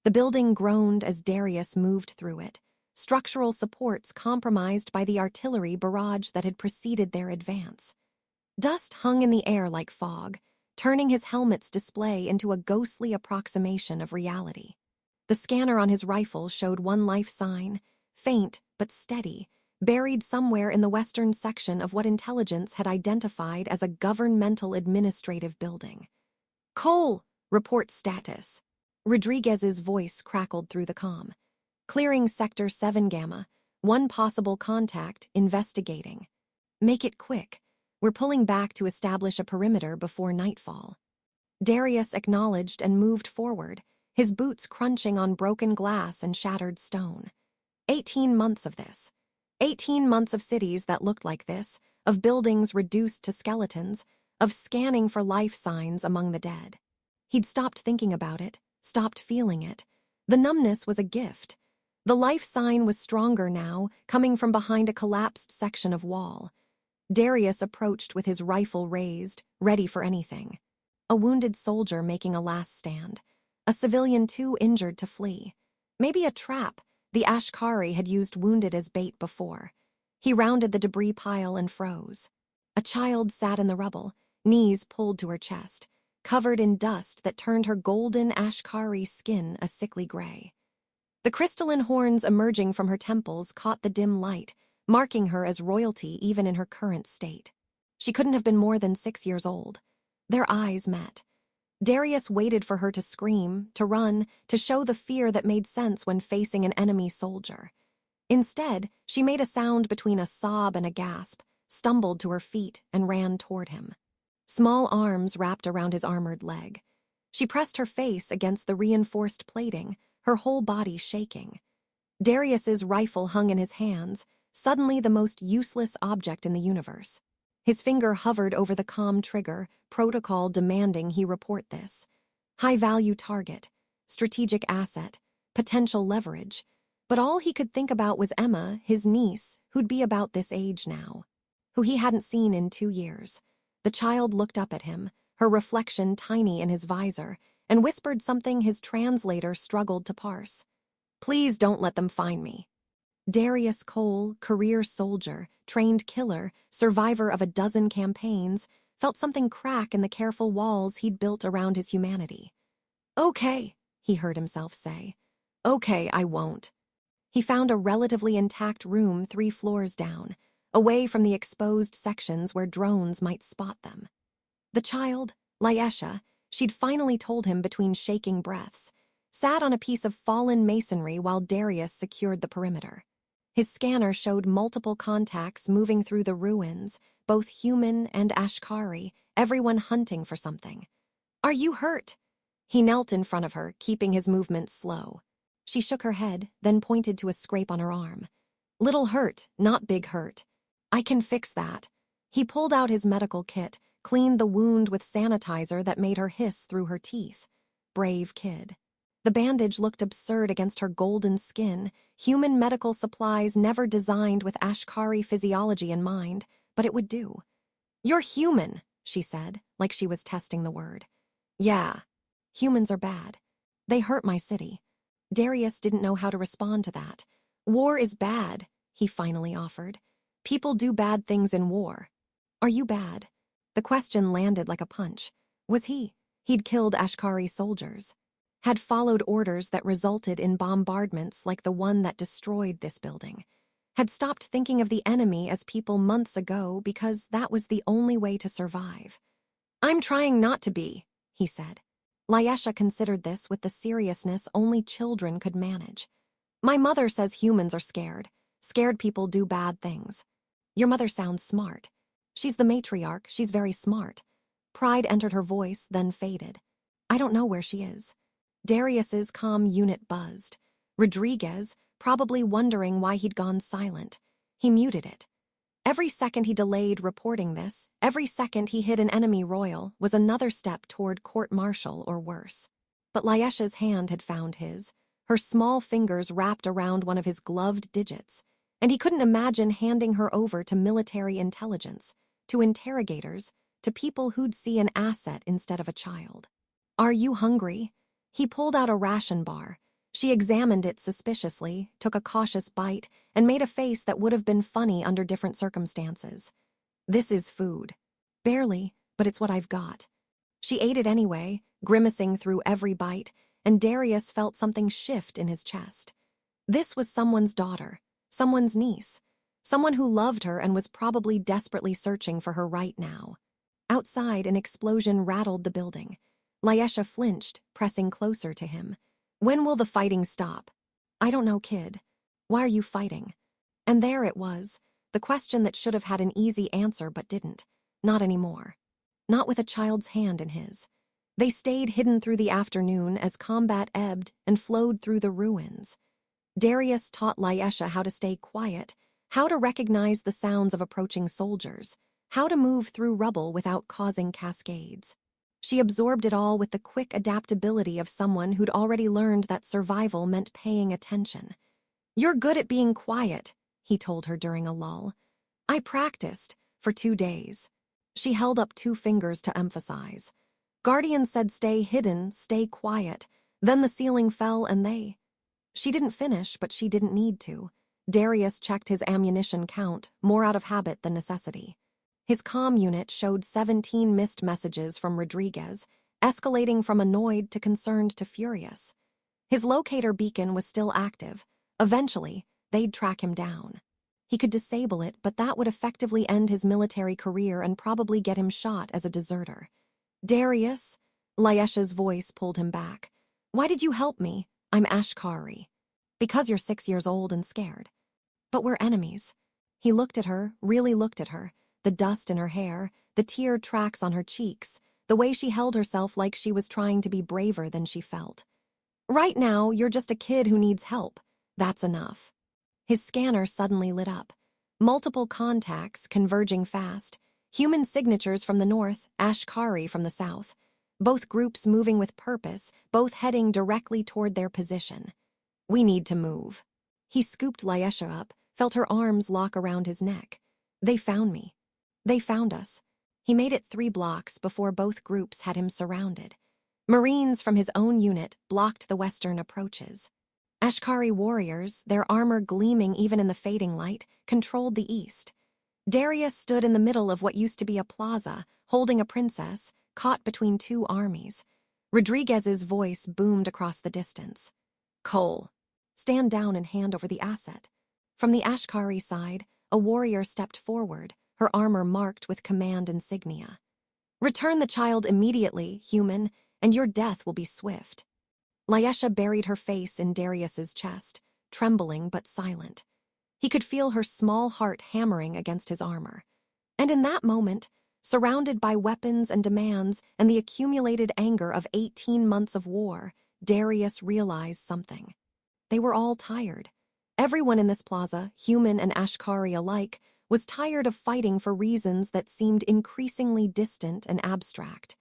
The building groaned as Darius moved through it, structural supports compromised by the artillery barrage that had preceded their advance. Dust hung in the air like fog, turning his helmet's display into a ghostly approximation of reality. The scanner on his rifle showed one life sign, faint but steady, buried somewhere in the western section of what intelligence had identified as a governmental administrative building. "Cole, report status." Rodriguez's voice crackled through the comm. "Clearing Sector 7 Gamma. One possible contact, investigating. Make it quick. We're pulling back to establish a perimeter before nightfall." Darius acknowledged and moved forward, his boots crunching on broken glass and shattered stone. 18 months of this. 18 months of cities that looked like this, of buildings reduced to skeletons, of scanning for life signs among the dead. He'd stopped thinking about it, stopped feeling it. The numbness was a gift. The life sign was stronger now, coming from behind a collapsed section of wall. Darius approached with his rifle raised, ready for anything. A wounded soldier making a last stand. A civilian too injured to flee. Maybe a trap. The Ashkari had used wounded as bait before. He rounded the debris pile and froze. A child sat in the rubble, knees pulled to her chest, covered in dust that turned her golden Ashkari skin a sickly gray. The crystalline horns emerging from her temples caught the dim light, marking her as royalty even in her current state. She couldn't have been more than 6 years old. Their eyes met. Darius waited for her to scream, to run, to show the fear that made sense when facing an enemy soldier. Instead, she made a sound between a sob and a gasp, stumbled to her feet, and ran toward him. Small arms wrapped around his armored leg. She pressed her face against the reinforced plating, her whole body shaking. Darius's rifle hung in his hands, suddenly the most useless object in the universe. His finger hovered over the comm trigger, protocol demanding he report this. High-value target, strategic asset, potential leverage. But all he could think about was Emma, his niece, who'd be about this age now, who he hadn't seen in 2 years. The child looked up at him, her reflection tiny in his visor, and whispered something his translator struggled to parse. "Please don't let them find me." Darius Cole, career soldier, trained killer, survivor of a dozen campaigns, felt something crack in the careful walls he'd built around his humanity. "Okay," he heard himself say. "Okay, I won't." He found a relatively intact room 3 floors down, away from the exposed sections where drones might spot them. The child, Laesha, she'd finally told him between shaking breaths, sat on a piece of fallen masonry while Darius secured the perimeter. His scanner showed multiple contacts moving through the ruins, both human and Ashkari, everyone hunting for something. "Are you hurt?" He knelt in front of her, keeping his movements slow. She shook her head, then pointed to a scrape on her arm. "Little hurt, not big hurt. I can fix that." He pulled out his medical kit, cleaned the wound with sanitizer that made her hiss through her teeth. Brave kid. The bandage looked absurd against her golden skin, human medical supplies never designed with Ashkari physiology in mind, but it would do. "You're human," she said, like she was testing the word. "Yeah, humans are bad. They hurt my city." Darius didn't know how to respond to that. "War is bad," he finally offered. "People do bad things in war. Are you bad?" The question landed like a punch. Was he? He'd killed Ashkari soldiers. Had followed orders that resulted in bombardments like the one that destroyed this building. Had stopped thinking of the enemy as people months ago because that was the only way to survive. "I'm trying not to be," he said. Laesha considered this with the seriousness only children could manage. "My mother says humans are scared. Scared people do bad things." "Your mother sounds smart." "She's the matriarch, she's very smart." Pride entered her voice, then faded. "I don't know where she is." Darius's comm unit buzzed. Rodriguez, probably wondering why he'd gone silent. He muted it. Every second he delayed reporting this, every second he hid an enemy royal, was another step toward court-martial or worse. But Laesha's hand had found his, her small fingers wrapped around one of his gloved digits, and he couldn't imagine handing her over to military intelligence, to interrogators, to people who'd see an asset instead of a child. "Are you hungry?" He pulled out a ration bar. She examined it suspiciously, took a cautious bite, and made a face that would have been funny under different circumstances. This is food. Barely, but it's what I've got. She ate it anyway, grimacing through every bite, and Darius felt something shift in his chest. This was someone's daughter, someone's niece, someone who loved her and was probably desperately searching for her right now. Outside, an explosion rattled the building. Laisha flinched, pressing closer to him. When will the fighting stop? I don't know, kid. Why are you fighting? And there it was, the question that should have had an easy answer but didn't. Not anymore. Not with a child's hand in his. They stayed hidden through the afternoon as combat ebbed and flowed through the ruins. Darius taught Laisha how to stay quiet, how to recognize the sounds of approaching soldiers, how to move through rubble without causing cascades. She absorbed it all with the quick adaptability of someone who'd already learned that survival meant paying attention. "You're good at being quiet," he told her during a lull. "I practiced for 2 days." She held up 2 fingers to emphasize. Guardian said stay hidden, stay quiet. Then the ceiling fell and they... She didn't finish, but she didn't need to. Darius checked his ammunition count, more out of habit than necessity. His comm unit showed 17 missed messages from Rodriguez, escalating from annoyed to concerned to furious. His locator beacon was still active. Eventually, they'd track him down. He could disable it, but that would effectively end his military career and probably get him shot as a deserter. "Darius," Laisha's voice pulled him back. "Why did you help me? I'm Ashkari." "Because you're 6 years old and scared." "But we're enemies." He looked at her, really looked at her, the dust in her hair, the tear tracks on her cheeks, the way she held herself like she was trying to be braver than she felt. "Right now, you're just a kid who needs help. That's enough." His scanner suddenly lit up. Multiple contacts converging fast. Human signatures from the north, Ashkari from the south. Both groups moving with purpose, both heading directly toward their position. "We need to move." He scooped Laisha up, felt her arms lock around his neck. "They found me. They found us." He made it 3 blocks before both groups had him surrounded. Marines from his own unit blocked the western approaches. Ashkari warriors, their armor gleaming even in the fading light, controlled the east. Darius stood in the middle of what used to be a plaza, holding a princess, caught between 2 armies. Rodriguez's voice boomed across the distance. "Cole, stand down and hand over the asset." From the Ashkari side, a warrior stepped forward, her armor marked with command insignia. "Return the child immediately, human, and your death will be swift." Laisha buried her face in Darius's chest, trembling but silent. He could feel her small heart hammering against his armor. And in that moment, surrounded by weapons and demands and the accumulated anger of 18 months of war, Darius realized something. They were all tired. Everyone in this plaza, human and Ashkari alike, was tired of fighting for reasons that seemed increasingly distant and abstract.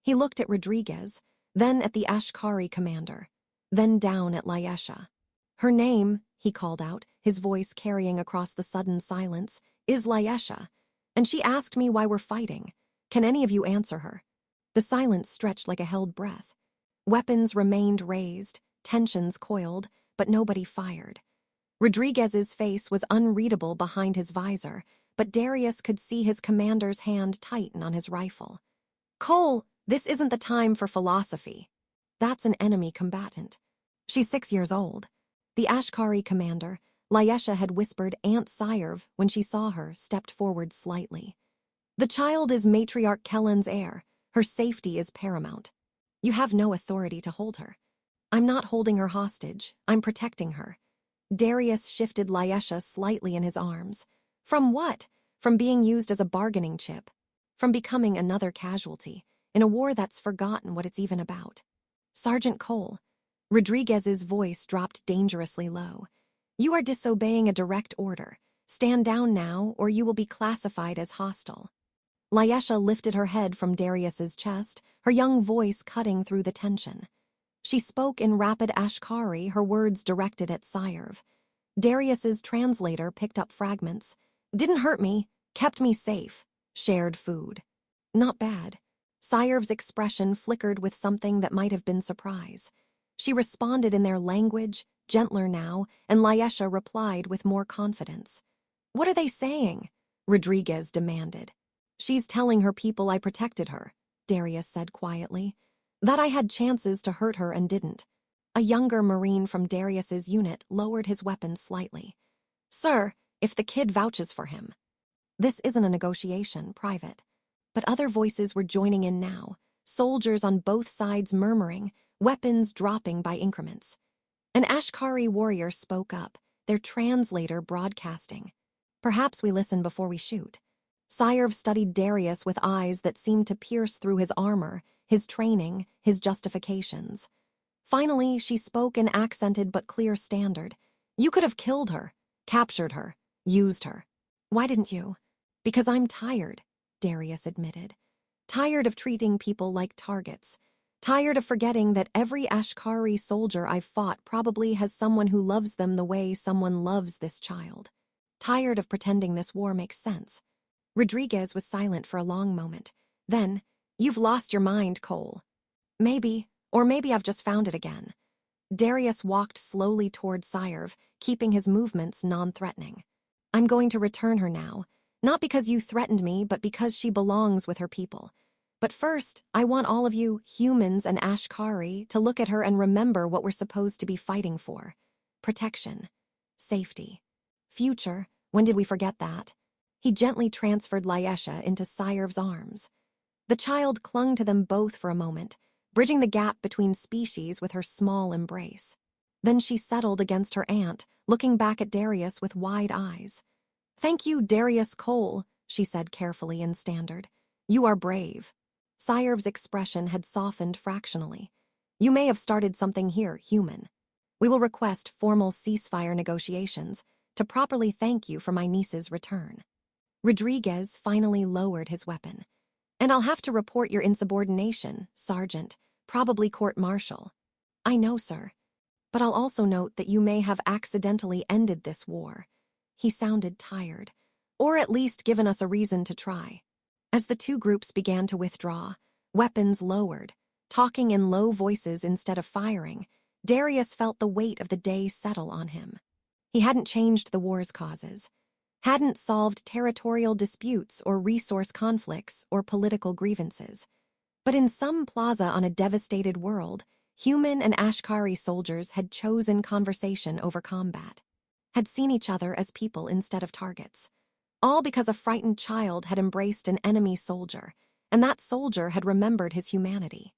He looked at Rodriguez, then at the Ashkari commander, then down at Laisha. "Her name," he called out, his voice carrying across the sudden silence, "is Laisha, and she asked me why we're fighting. Can any of you answer her?" The silence stretched like a held breath. Weapons remained raised, tensions coiled, but nobody fired. Rodriguez's face was unreadable behind his visor, but Darius could see his commander's hand tighten on his rifle. "Cole, this isn't the time for philosophy." "That's an enemy combatant. She's 6 years old." The Ashkari commander, Laisha had whispered Aunt Sirv when she saw her, stepped forward slightly. "The child is Matriarch Kellen's heir. Her safety is paramount. You have no authority to hold her." "I'm not holding her hostage. I'm protecting her." Darius shifted Laisha slightly in his arms. From what? From being used as a bargaining chip. From becoming another casualty, in a war that's forgotten what it's even about. "Sergeant Cole," Rodriguez's voice dropped dangerously low. "You are disobeying a direct order. Stand down now, or you will be classified as hostile." Laisha lifted her head from Darius's chest, her young voice cutting through the tension. She spoke in rapid Ashkari, her words directed at Sirv. Darius's translator picked up fragments. "Didn't hurt me, kept me safe, shared food." "Not bad." Sirv's expression flickered with something that might have been surprise. She responded in their language, gentler now, and Laisha replied with more confidence. "What are they saying?" Rodriguez demanded. "She's telling her people I protected her," Darius said quietly. "That I had chances to hurt her and didn't." A younger Marine from Darius's unit lowered his weapon slightly. "Sir, if the kid vouches for him." "This isn't a negotiation, Private." But other voices were joining in now, soldiers on both sides murmuring, weapons dropping by increments. An Ashkari warrior spoke up, their translator broadcasting. "Perhaps we listen before we shoot." Syrv studied Darius with eyes that seemed to pierce through his armor, his training, his justifications. Finally, she spoke in accented but clear standard. "You could have killed her, captured her, used her. Why didn't you?" "Because I'm tired," Darius admitted. "Tired of treating people like targets. Tired of forgetting that every Ashkari soldier I've fought probably has someone who loves them the way someone loves this child. Tired of pretending this war makes sense." Rodriguez was silent for a long moment. Then, "You've lost your mind, Cole." "Maybe, or maybe I've just found it again." Darius walked slowly toward Syrv, keeping his movements non-threatening. "I'm going to return her now, not because you threatened me, but because she belongs with her people. But first, I want all of you, humans and Ashkari, to look at her and remember what we're supposed to be fighting for. Protection. Safety. Future. When did we forget that?" He gently transferred Laisha into Syrv's arms. The child clung to them both for a moment, bridging the gap between species with her small embrace. Then she settled against her aunt, looking back at Darius with wide eyes. "Thank you, Darius Cole," she said carefully in standard. "You are brave." Syrv's expression had softened fractionally. "You may have started something here, human. We will request formal ceasefire negotiations to properly thank you for my niece's return." Rodriguez finally lowered his weapon. "And I'll have to report your insubordination, Sergeant, probably court-martial." "I know, sir. But I'll also note that you may have accidentally ended this war." He sounded tired, or at least given us a reason to try. As the two groups began to withdraw, weapons lowered, talking in low voices instead of firing, Darius felt the weight of the day settle on him. He hadn't changed the war's causes, hadn't solved territorial disputes or resource conflicts or political grievances. But in some plaza on a devastated world, human and Ashkari soldiers had chosen conversation over combat, had seen each other as people instead of targets. All because a frightened child had embraced an enemy soldier, and that soldier had remembered his humanity.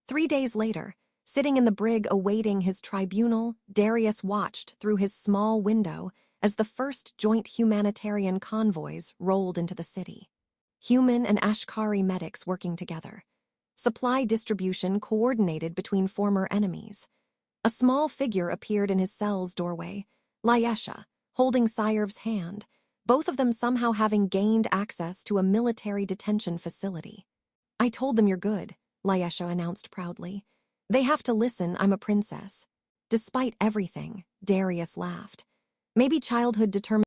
3 days later, sitting in the brig awaiting his tribunal, Darius watched through his small window as the first joint humanitarian convoys rolled into the city. Human and Ashkari medics working together. Supply distribution coordinated between former enemies. A small figure appeared in his cell's doorway, Laisha, holding Syrv's hand, both of them somehow having gained access to a military detention facility. "I told them you're good," Laisha announced proudly. "They have to listen, I'm a princess." Despite everything, Darius laughed. Maybe childhood determined